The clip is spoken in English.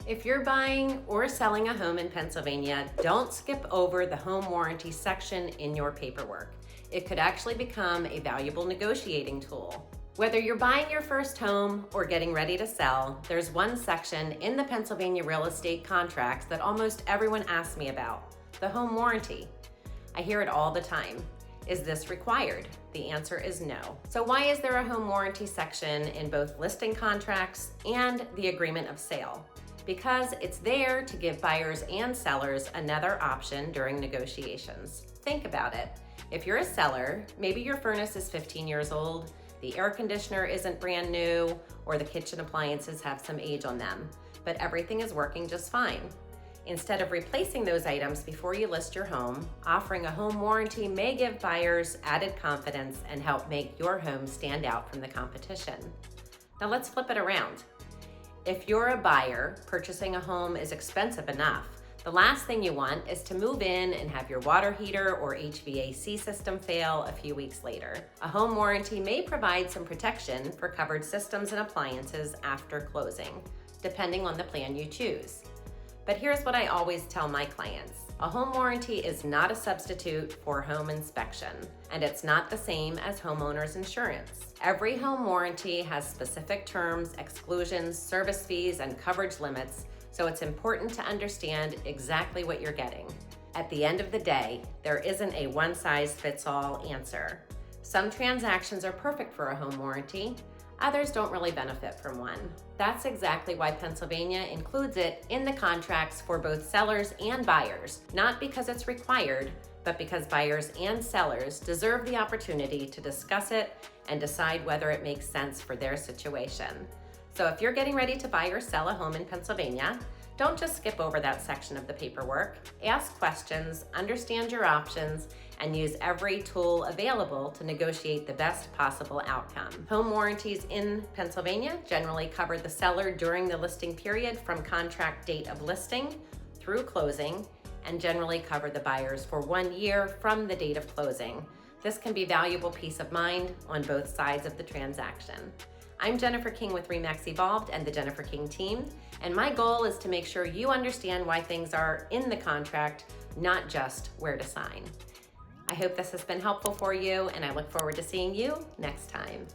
If you're buying or selling a home in Pennsylvania, don't skip over the home warranty section in your paperwork. It could actually become a valuable negotiating tool. Whether you're buying your first home or getting ready to sell, there's one section in the Pennsylvania real estate contracts that almost everyone asks me about, the home warranty. I hear it all the time. Is this required? The answer is no. So why is there a home warranty section in both listing contracts and the agreement of sale? Because it's there to give buyers and sellers another option during negotiations. Think about it. If you're a seller, maybe your furnace is 15 years old, the air conditioner isn't brand new, or the kitchen appliances have some age on them, but everything is working just fine. Instead of replacing those items before you list your home, offering a home warranty may give buyers added confidence and help make your home stand out from the competition. Now let's flip it around. If you're a buyer, purchasing a home is expensive enough. The last thing you want is to move in and have your water heater or HVAC system fail a few weeks later. A home warranty may provide some protection for covered systems and appliances after closing, depending on the plan you choose. But here's what I always tell my clients. A home warranty is not a substitute for home inspection, and it's not the same as homeowners insurance. Every home warranty has specific terms, exclusions, service fees, and coverage limits, so it's important to understand exactly what you're getting. At the end of the day, there isn't a one-size-fits-all answer. Some transactions are perfect for a home warranty, others don't really benefit from one. That's exactly why Pennsylvania includes it in the contracts for both sellers and buyers, not because it's required, but because buyers and sellers deserve the opportunity to discuss it and decide whether it makes sense for their situation. So if you're getting ready to buy or sell a home in Pennsylvania, don't just skip over that section of the paperwork. Ask questions, understand your options, and use every tool available to negotiate the best possible outcome. Home warranties in Pennsylvania generally cover the seller during the listing period from contract date of listing through closing, and generally cover the buyers for 1 year from the date of closing. This can be valuable peace of mind on both sides of the transaction. I'm Jennifer King with RE/MAX Evolved and the Jennifer King team, and my goal is to make sure you understand why things are in the contract, not just where to sign. I hope this has been helpful for you, and I look forward to seeing you next time.